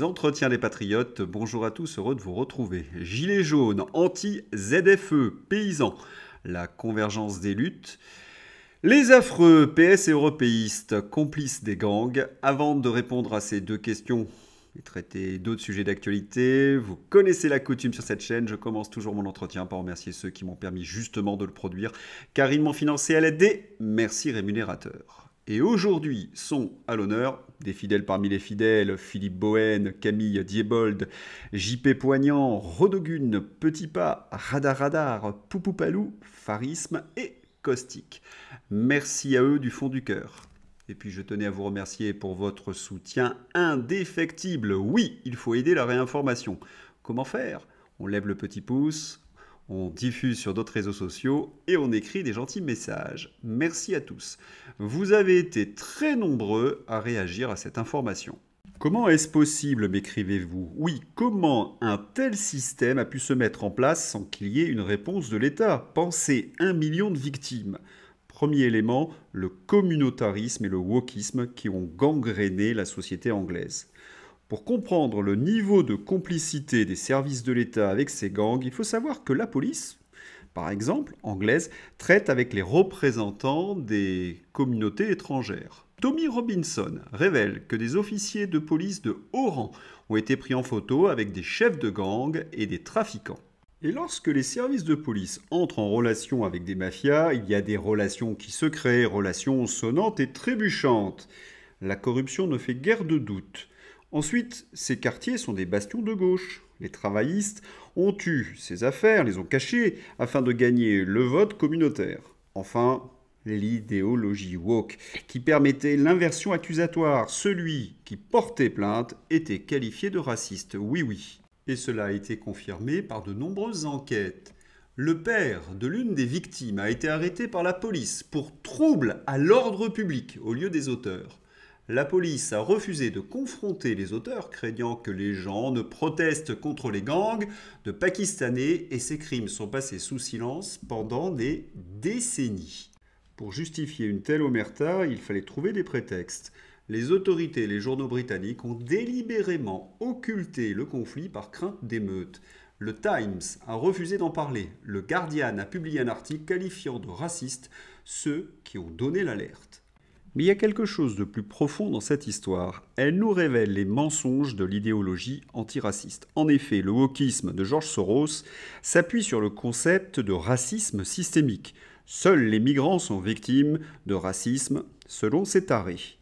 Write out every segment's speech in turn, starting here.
Entretiens des Patriotes, bonjour à tous, heureux de vous retrouver. Gilets jaunes, anti-ZFE, paysans, la convergence des luttes. Les affreux PS et européistes, complices des gangs. Avant de répondre à ces deux questions et traiter d'autres sujets d'actualité, vous connaissez la coutume sur cette chaîne, je commence toujours mon entretien par remercier ceux qui m'ont permis justement de le produire, car ils m'ont financé à l'aide des merci rémunérateurs. Et aujourd'hui sont à l'honneur des fidèles parmi les fidèles, Philippe Bohen, Camille Diebold, JP Poignant, Rodogun, Petit Pas, Radar Radar, Poupoupalou, Pharisme et Caustique. Merci à eux du fond du cœur. Et puis je tenais à vous remercier pour votre soutien indéfectible. Oui, il faut aider la réinformation. Comment faire? On lève le petit pouce, on diffuse sur d'autres réseaux sociaux et on écrit des gentils messages. Merci à tous. Vous avez été très nombreux à réagir à cette information. Comment est-ce possible, m'écrivez-vous? Oui, comment un tel système a pu se mettre en place sans qu'il y ait une réponse de l'État? Pensez 1 million de victimes. Premier élément, le communautarisme et le wokisme qui ont gangréné la société anglaise. Pour comprendre le niveau de complicité des services de l'État avec ces gangs, il faut savoir que la police, par exemple, anglaise, traite avec les représentants des communautés étrangères. Tommy Robinson révèle que des officiers de police de haut rang ont été pris en photo avec des chefs de gang et des trafiquants. Et lorsque les services de police entrent en relation avec des mafias, il y a des relations qui se créent, relations sonnantes et trébuchantes. La corruption ne fait guère de doute. Ensuite, ces quartiers sont des bastions de gauche. Les travaillistes ont eu ces affaires, les ont cachées, afin de gagner le vote communautaire. Enfin, l'idéologie woke, qui permettait l'inversion accusatoire. Celui qui portait plainte était qualifié de raciste, oui oui. Et cela a été confirmé par de nombreuses enquêtes. Le père de l'une des victimes a été arrêté par la police pour trouble à l'ordre public au lieu des auteurs. La police a refusé de confronter les auteurs, craignant que les gens ne protestent contre les gangs de Pakistanais, et ces crimes sont passés sous silence pendant des décennies. Pour justifier une telle omerta, il fallait trouver des prétextes. Les autorités et les journaux britanniques ont délibérément occulté le conflit par crainte d'émeutes. Le Times a refusé d'en parler. Le Guardian a publié un article qualifiant de racistes ceux qui ont donné l'alerte. Mais il y a quelque chose de plus profond dans cette histoire. Elle nous révèle les mensonges de l'idéologie antiraciste. En effet, le wokisme de George Soros s'appuie sur le concept de racisme systémique. Seuls les migrants sont victimes de racisme, selon ces tarés.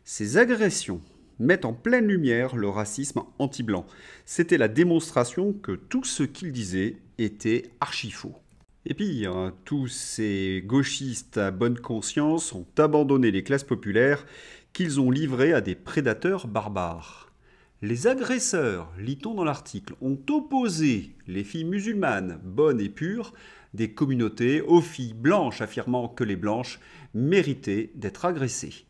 Ces agressions mettent en pleine lumière le racisme anti-blanc. C'était la démonstration que tout ce qu'ils disaient était archi-faux. Et pire, tous ces gauchistes à bonne conscience ont abandonné les classes populaires qu'ils ont livrées à des prédateurs barbares. Les agresseurs, lit-on dans l'article, ont opposé les filles musulmanes, bonnes et pures, des communautés aux filles blanches, affirmant que les blanches méritaient d'être agressées.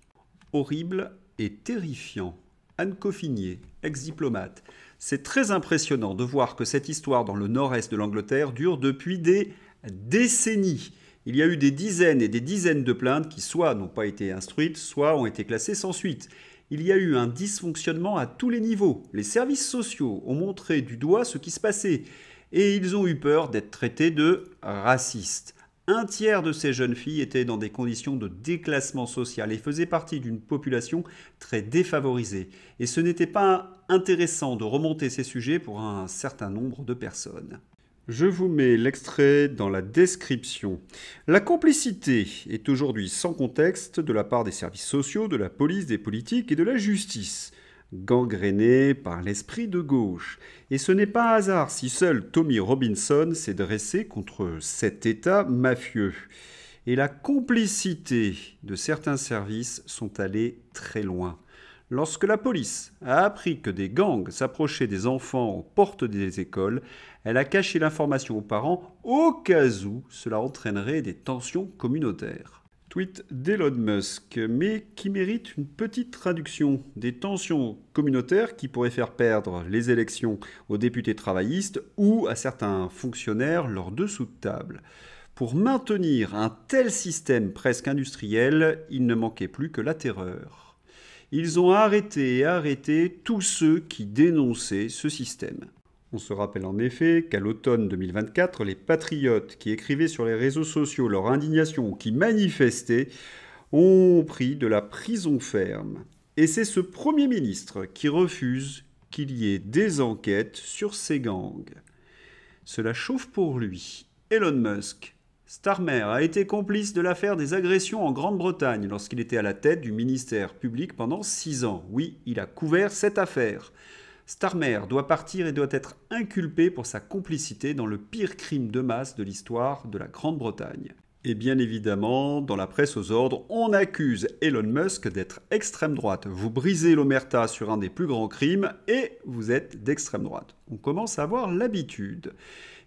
Horrible et terrifiant. Anne Coffinier, ex-diplomate. C'est très impressionnant de voir que cette histoire dans le nord-est de l'Angleterre dure depuis des décennies. Il y a eu des dizaines et des dizaines de plaintes qui soit n'ont pas été instruites, soit ont été classées sans suite. Il y a eu un dysfonctionnement à tous les niveaux. Les services sociaux ont montré du doigt ce qui se passait et ils ont eu peur d'être traités de racistes. Un tiers de ces jeunes filles étaient dans des conditions de déclassement social et faisaient partie d'une population très défavorisée. Et ce n'était pas intéressant de remonter ces sujets pour un certain nombre de personnes. Je vous mets l'extrait dans la description. La complicité est aujourd'hui sans contexte de la part des services sociaux, de la police, des politiques et de la justice, gangrénée par l'esprit de gauche. Et ce n'est pas un hasard si seul Tommy Robinson s'est dressé contre cet État mafieux. Et la complicité de certains services sont allés très loin. Lorsque la police a appris que des gangs s'approchaient des enfants aux portes des écoles, elle a caché l'information aux parents au cas où cela entraînerait des tensions communautaires. Tweet d'Elon Musk, mais qui mérite une petite traduction. Des tensions communautaires qui pourraient faire perdre les élections aux députés travaillistes ou à certains fonctionnaires lors dessous de table. Pour maintenir un tel système presque industriel, il ne manquait plus que la terreur. Ils ont arrêté et arrêté tous ceux qui dénonçaient ce système. On se rappelle en effet qu'à l'automne 2024, les patriotes qui écrivaient sur les réseaux sociaux leur indignation ou qui manifestaient ont pris de la prison ferme. Et c'est ce Premier ministre qui refuse qu'il y ait des enquêtes sur ces gangs. Cela chauffe pour lui. Elon Musk, Starmer, a été complice de l'affaire des agressions en Grande-Bretagne lorsqu'il était à la tête du ministère public pendant 6 ans. Oui, il a couvert cette affaire. Starmer doit partir et doit être inculpé pour sa complicité dans le pire crime de masse de l'histoire de la Grande-Bretagne. Et bien évidemment, dans la presse aux ordres, on accuse Elon Musk d'être extrême droite. Vous brisez l'omerta sur un des plus grands crimes et vous êtes d'extrême droite. On commence à avoir l'habitude.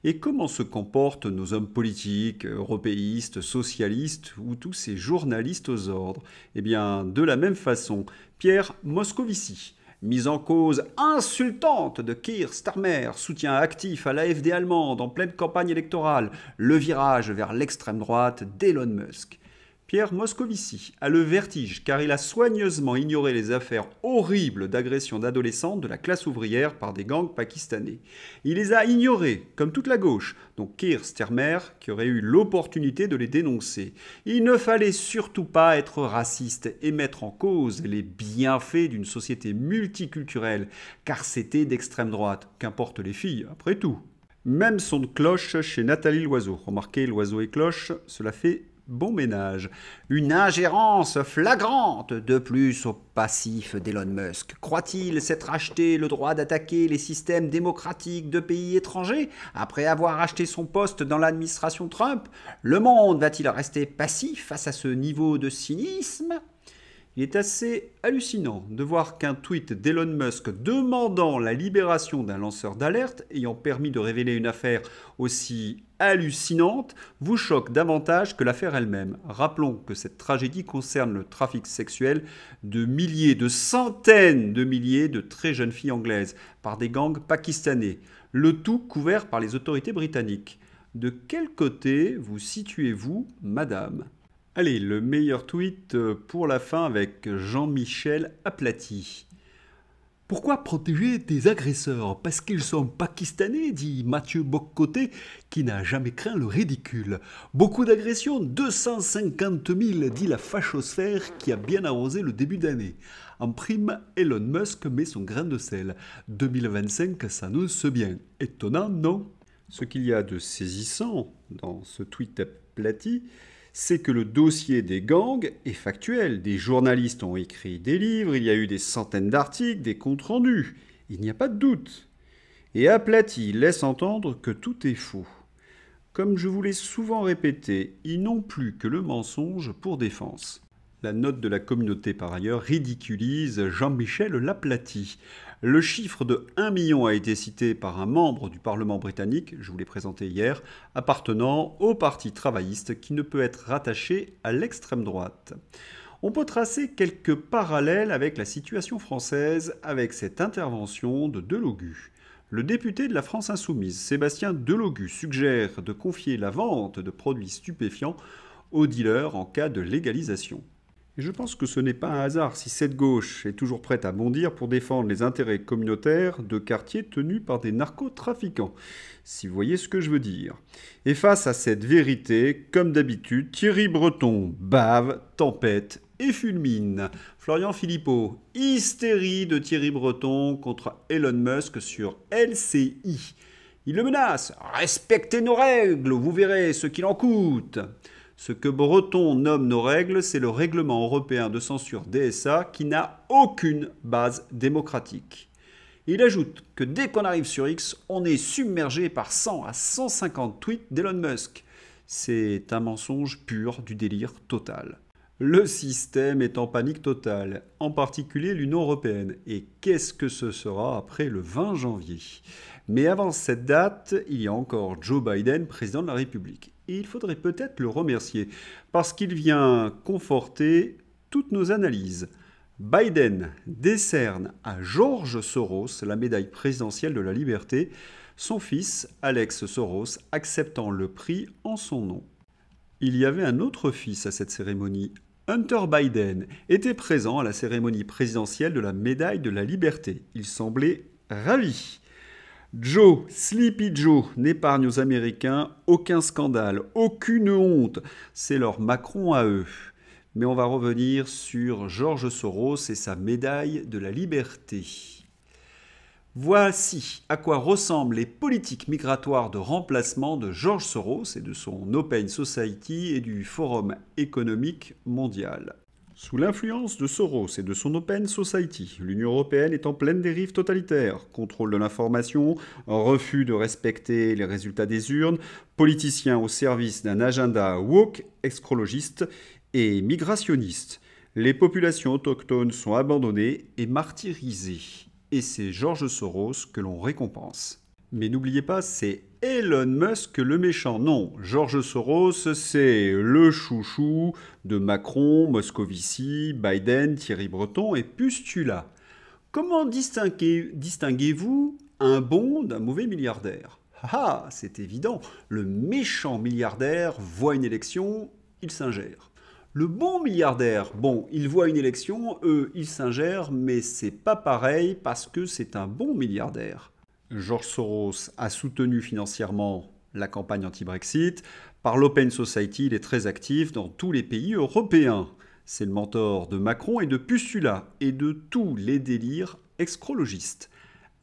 Et comment se comportent nos hommes politiques, européistes, socialistes ou tous ces journalistes aux ordres? Eh bien, de la même façon, Pierre Moscovici, mise en cause insultante de Keir Starmer, soutien actif à l'AfD allemande en pleine campagne électorale, le virage vers l'extrême droite d'Elon Musk. Pierre Moscovici a le vertige car il a soigneusement ignoré les affaires horribles d'agression d'adolescentes de la classe ouvrière par des gangs pakistanais. Il les a ignorées, comme toute la gauche, dont Keir Starmer, qui aurait eu l'opportunité de les dénoncer. Il ne fallait surtout pas être raciste et mettre en cause les bienfaits d'une société multiculturelle, car c'était d'extrême droite, qu'importent les filles, après tout. Même son de cloche chez Nathalie Loiseau. Remarquez, Loiseau et cloche, cela fait bon ménage. Une ingérence flagrante de plus au passif d'Elon Musk. Croit-il s'être acheté le droit d'attaquer les systèmes démocratiques de pays étrangers après avoir acheté son poste dans l'administration Trump? Le monde va-t-il rester passif face à ce niveau de cynisme? Il est assez hallucinant de voir qu'un tweet d'Elon Musk demandant la libération d'un lanceur d'alerte ayant permis de révéler une affaire aussi hallucinante vous choque davantage que l'affaire elle-même. Rappelons que cette tragédie concerne le trafic sexuel de milliers, de centaines de milliers de très jeunes filles anglaises par des gangs pakistanais, le tout couvert par les autorités britanniques. De quel côté vous situez-vous, madame ? Allez, le meilleur tweet pour la fin avec Jean-Michel Aplati. Pourquoi protéger des agresseurs? Parce qu'ils sont pakistanais, dit Mathieu Boccoté, qui n'a jamais craint le ridicule. Beaucoup d'agressions, 250 000, dit la fachosphère qui a bien arrosé le début d'année. En prime, Elon Musk met son grain de sel. 2025 s'annonce bien. Étonnant, non? Ce qu'il y a de saisissant dans ce tweet Aplati, c'est que le dossier des gangs est factuel. Des journalistes ont écrit des livres, il y a eu des centaines d'articles, des comptes rendus. Il n'y a pas de doute. Et Aplati laisse entendre que tout est faux. Comme je vous l'ai souvent répété, ils n'ont plus que le mensonge pour défense. La note de la communauté, par ailleurs, ridiculise Jean-Michel Laplati. Le chiffre de 1 million a été cité par un membre du Parlement britannique, je vous l'ai présenté hier, appartenant au Parti travailliste qui ne peut être rattaché à l'extrême droite. On peut tracer quelques parallèles avec la situation française avec cette intervention de Delogu. Le député de la France Insoumise, Sébastien Delogu, suggère de confier la vente de produits stupéfiants aux dealers en cas de légalisation. Et je pense que ce n'est pas un hasard si cette gauche est toujours prête à bondir pour défendre les intérêts communautaires de quartiers tenus par des narcotrafiquants, si vous voyez ce que je veux dire. Et face à cette vérité, comme d'habitude, Thierry Breton bave, tempête et fulmine. Florian Philippot, hystérie de Thierry Breton contre Elon Musk sur LCI. Il le menace, respectez nos règles, vous verrez ce qu'il en coûte. Ce que Breton nomme nos règles, c'est le règlement européen de censure DSA qui n'a aucune base démocratique. Il ajoute que dès qu'on arrive sur X, on est submergé par 100 à 150 tweets d'Elon Musk. C'est un mensonge pur du délire total. Le système est en panique totale, en particulier l'Union européenne. Et qu'est-ce que ce sera après le 20 janvier? Mais avant cette date, il y a encore Joe Biden, président de la République. Et il faudrait peut-être le remercier, parce qu'il vient conforter toutes nos analyses. Biden décerne à George Soros la médaille présidentielle de la liberté, son fils, Alex Soros, acceptant le prix en son nom. Il y avait un autre fils à cette cérémonie, Hunter Biden était présent à la cérémonie présidentielle de la médaille de la liberté. Il semblait ravi. Joe, Sleepy Joe, n'épargne aux Américains aucun scandale, aucune honte. C'est leur Macron à eux. Mais on va revenir sur George Soros et sa médaille de la liberté. Voici à quoi ressemblent les politiques migratoires de remplacement de George Soros et de son Open Society et du Forum économique mondial. Sous l'influence de Soros et de son Open Society, l'Union européenne est en pleine dérive totalitaire. Contrôle de l'information, refus de respecter les résultats des urnes, politiciens au service d'un agenda woke, écologiste et migrationniste. Les populations autochtones sont abandonnées et martyrisées. Et c'est George Soros que l'on récompense. Mais n'oubliez pas, c'est Elon Musk le méchant. Non, George Soros, c'est le chouchou de Macron, Moscovici, Biden, Thierry Breton et Pustula. Comment distinguez-vous un bon d'un mauvais milliardaire? Ah, c'est évident, le méchant milliardaire voit une élection, il s'ingère. Le bon milliardaire, bon, il voit une élection, il s'ingère, mais c'est pas pareil parce que c'est un bon milliardaire. George Soros a soutenu financièrement la campagne anti-Brexit. Par l'Open Society, il est très actif dans tous les pays européens. C'est le mentor de Macron et de Pustula et de tous les délires excrologistes.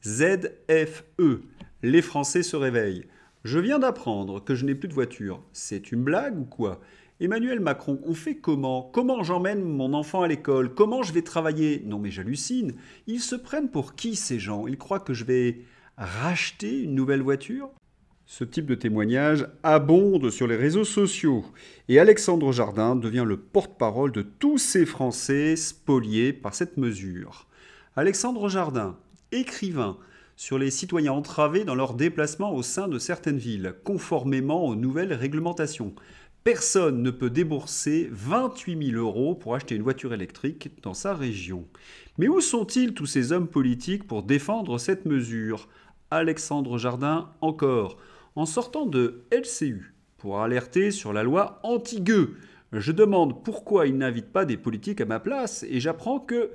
ZFE, les Français se réveillent. Je viens d'apprendre que je n'ai plus de voiture. C'est une blague ou quoi ? Emmanuel Macron, on fait comment? Comment j'emmène mon enfant à l'école? Comment je vais travailler? Non mais j'hallucine. Ils se prennent pour qui ces gens? Ils croient que je vais racheter une nouvelle voiture? Ce type de témoignage abonde sur les réseaux sociaux. Et Alexandre Jardin devient le porte-parole de tous ces Français spoliés par cette mesure. Alexandre Jardin, écrivain sur les citoyens entravés dans leurs déplacements au sein de certaines villes, conformément aux nouvelles réglementations. Personne ne peut débourser 28 000 € pour acheter une voiture électrique dans sa région. Mais où sont-ils tous ces hommes politiques pour défendre cette mesure? Alexandre Jardin encore, en sortant de LCU pour alerter sur la loi anti-gueux. Je demande pourquoi il n'invite pas des politiques à ma place et j'apprends que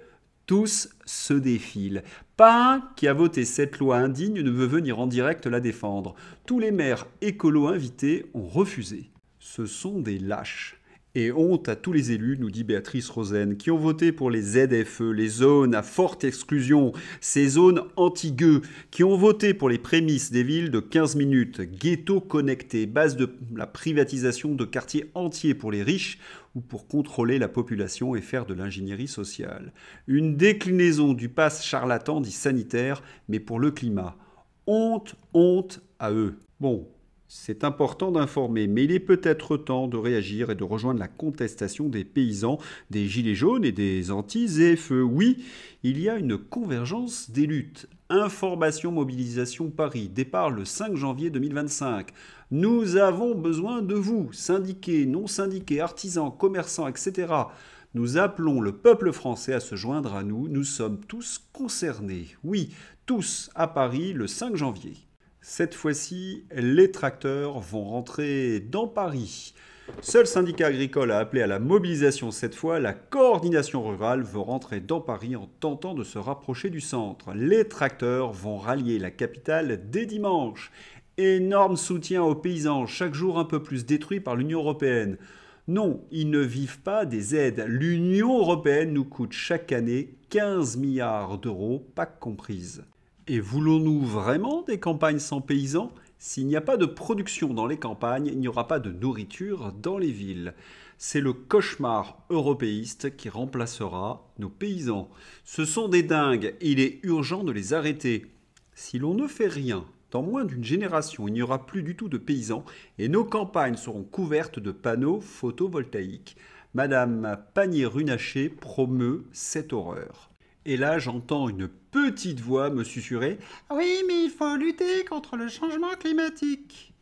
tous se défilent. Pas un qui a voté cette loi indigne ne veut venir en direct la défendre. Tous les maires écolos invités ont refusé. Ce sont des lâches. Et honte à tous les élus, nous dit Béatrice Rosen, qui ont voté pour les ZFE, les zones à forte exclusion, ces zones anti-gueux, qui ont voté pour les prémices des villes de 15 minutes, ghettos connectés, base de la privatisation de quartiers entiers pour les riches ou pour contrôler la population et faire de l'ingénierie sociale. Une déclinaison du pass charlatan dit sanitaire, mais pour le climat. Honte, honte à eux. Bon. C'est important d'informer, mais il est peut-être temps de réagir et de rejoindre la contestation des paysans, des gilets jaunes et des anti-ZFE. Oui, il y a une convergence des luttes. Information, mobilisation, Paris. Départ le 5 janvier 2025. Nous avons besoin de vous, syndiqués, non syndiqués, artisans, commerçants, etc. Nous appelons le peuple français à se joindre à nous. Nous sommes tous concernés. Oui, tous à Paris le 5 janvier. Cette fois-ci, les tracteurs vont rentrer dans Paris. Seul syndicat agricole a appelé à la mobilisation cette fois, la coordination rurale veut rentrer dans Paris en tentant de se rapprocher du centre. Les tracteurs vont rallier la capitale dès dimanche. Énorme soutien aux paysans, chaque jour un peu plus détruits par l'Union européenne. Non, ils ne vivent pas des aides. L'Union européenne nous coûte chaque année 15 milliards d'euros, Pâques comprises. Et voulons-nous vraiment des campagnes sans paysans? S'il n'y a pas de production dans les campagnes, il n'y aura pas de nourriture dans les villes. C'est le cauchemar européiste qui remplacera nos paysans. Ce sont des dingues et il est urgent de les arrêter. Si l'on ne fait rien, dans moins d'une génération, il n'y aura plus du tout de paysans et nos campagnes seront couvertes de panneaux photovoltaïques. Madame Pannier-Runacher promeut cette horreur. Et là, j'entends une petite voix me susurrer « Oui, mais il faut lutter contre le changement climatique ».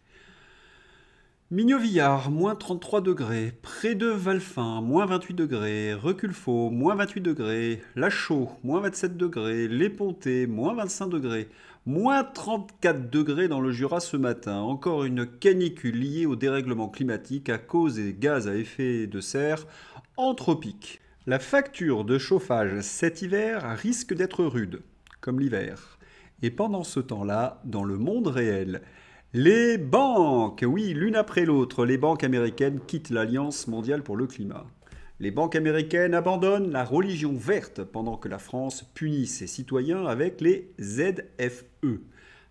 Mignot-Villard, moins 33 degrés. Près de Valfin, moins 28 degrés. Reculfaux, moins 28 degrés. Lachaud, moins 27 degrés. Les Pontets, moins 25 degrés. Moins 34 degrés dans le Jura ce matin. Encore une canicule liée au dérèglement climatique à cause des gaz à effet de serre. anthropique. La facture de chauffage cet hiver risque d'être rude, comme l'hiver. Et pendant ce temps-là, dans le monde réel, les banques, oui, l'une après l'autre, les banques américaines quittent l'Alliance mondiale pour le climat. Les banques américaines abandonnent la religion verte pendant que la France punit ses citoyens avec les ZFE.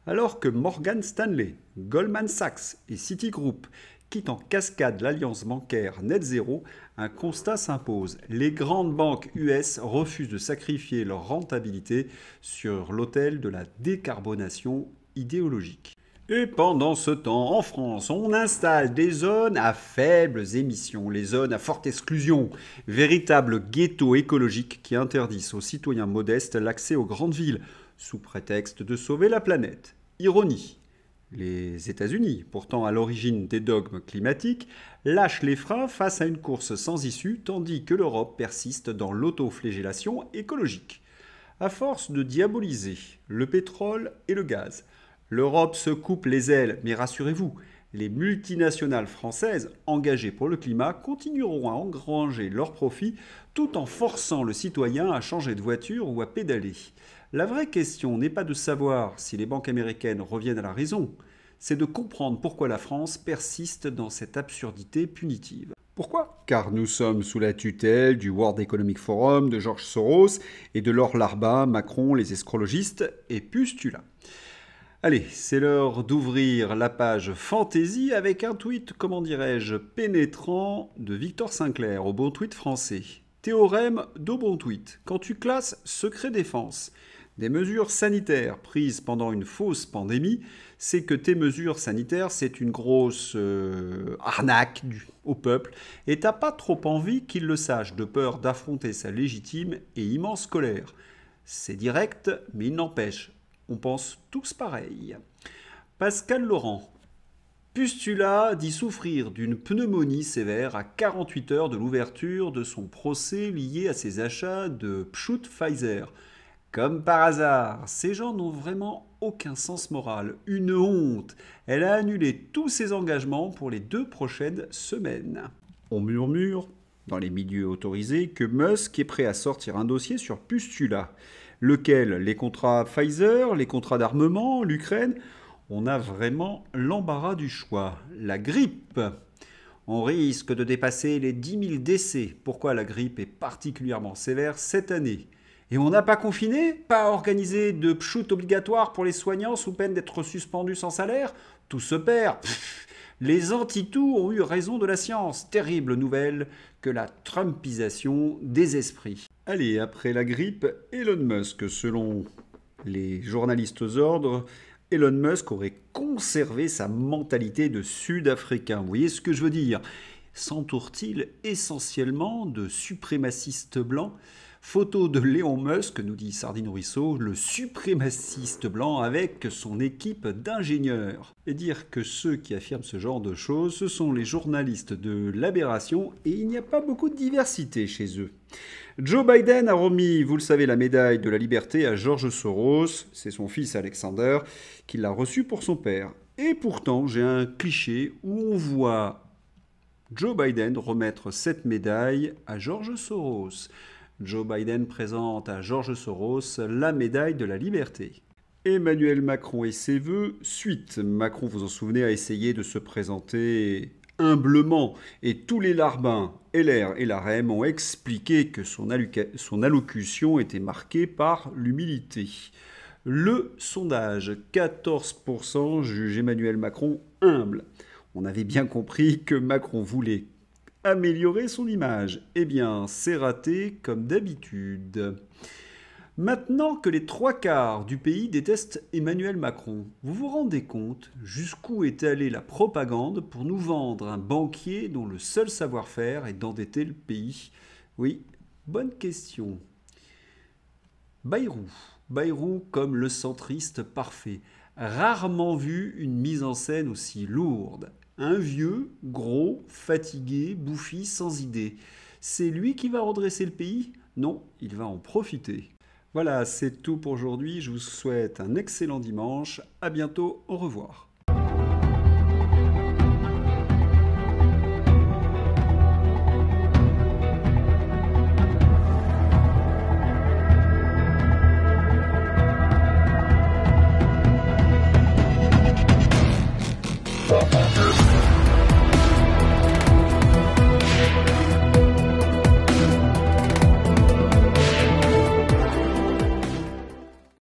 Alors que Morgan Stanley, Goldman Sachs et Citigroup quittent en cascade l'alliance bancaire net zéro, un constat s'impose. Les grandes banques US refusent de sacrifier leur rentabilité sur l'autel de la décarbonation idéologique. Et pendant ce temps, en France, on installe des zones à faibles émissions, les zones à forte exclusion, véritables ghettos écologiques qui interdisent aux citoyens modestes l'accès aux grandes villes, sous prétexte de sauver la planète. Ironie. Les États-Unis, pourtant à l'origine des dogmes climatiques, lâchent les freins face à une course sans issue, tandis que l'Europe persiste dans l'autoflagellation écologique. À force de diaboliser le pétrole et le gaz, l'Europe se coupe les ailes, mais rassurez-vous, les multinationales françaises engagées pour le climat continueront à engranger leurs profits tout en forçant le citoyen à changer de voiture ou à pédaler. La vraie question n'est pas de savoir si les banques américaines reviennent à la raison, c'est de comprendre pourquoi la France persiste dans cette absurdité punitive. Pourquoi ? Car nous sommes sous la tutelle du World Economic Forum, de George Soros et de Laure Larbin, Macron, les escrologistes et Pustula. Allez, c'est l'heure d'ouvrir la page Fantaisie avec un tweet, comment dirais-je, pénétrant de Victor Sinclair, au bon tweet français. Théorème d'au bon tweet. Quand tu classes secret défense des mesures sanitaires prises pendant une fausse pandémie, c'est que tes mesures sanitaires, c'est une grosse arnaque au peuple, et t'as pas trop envie qu'il le sache, de peur d'affronter sa légitime et immense colère. C'est direct, mais il n'empêche. On pense tous pareil. Pascal Laurent. Pustula dit souffrir d'une pneumonie sévère à 48 heures de l'ouverture de son procès lié à ses achats de Pfizer. Comme par hasard, ces gens n'ont vraiment aucun sens moral. Une honte. Elle a annulé tous ses engagements pour les 2 prochaines semaines. On murmure, dans les milieux autorisés, que Musk est prêt à sortir un dossier sur Pustula. Lequel ? Les contrats Pfizer, les contrats d'armement, l'Ukraine ? On a vraiment l'embarras du choix. La grippe. On risque de dépasser les 10 000 décès. Pourquoi la grippe est particulièrement sévère cette année ? Et on n'a pas confiné ? Pas organisé de pchout obligatoire pour les soignants sous peine d'être suspendus sans salaire ? Tout se perd. Les anti-tout ont eu raison de la science. Terrible nouvelle que la trumpisation des esprits. Allez, après la grippe, Elon Musk. Selon les journalistes aux ordres, Elon Musk aurait conservé sa mentalité de Sud-Africain. Vous voyez ce que je veux dire ? S'entoure-t-il essentiellement de suprémacistes blancs ? Photo de Léon Musk, nous dit Sardine Ruisseau, le suprémaciste blanc avec son équipe d'ingénieurs. Et dire que ceux qui affirment ce genre de choses, ce sont les journalistes de l'Aberration et il n'y a pas beaucoup de diversité chez eux. Joe Biden a remis, vous le savez, la médaille de la liberté à George Soros. C'est son fils Alexander qui l'a reçu pour son père. Et pourtant, j'ai un cliché où on voit Joe Biden remettre cette médaille à George Soros. Joe Biden présente à George Soros la médaille de la liberté. Emmanuel Macron et ses vœux, suite. Macron, vous en souvenez, a essayé de se présenter humblement et tous les larbins, LR et l'AREM, ont expliqué que son allocution était marquée par l'humilité. Le sondage, 14% juge Emmanuel Macron humble. On avait bien compris que Macron voulait améliorer son image. Eh bien, c'est raté comme d'habitude. Maintenant que les 3/4 du pays détestent Emmanuel Macron, vous vous rendez compte jusqu'où est allée la propagande pour nous vendre un banquier dont le seul savoir-faire est d'endetter le pays ? Oui, bonne question. Bayrou comme le centriste parfait. Rarement vu une mise en scène aussi lourde. Un vieux, gros, fatigué, bouffi, sans idée. C'est lui qui va redresser le pays ? Non, il va en profiter. Voilà, c'est tout pour aujourd'hui. Je vous souhaite un excellent dimanche. À bientôt, au revoir.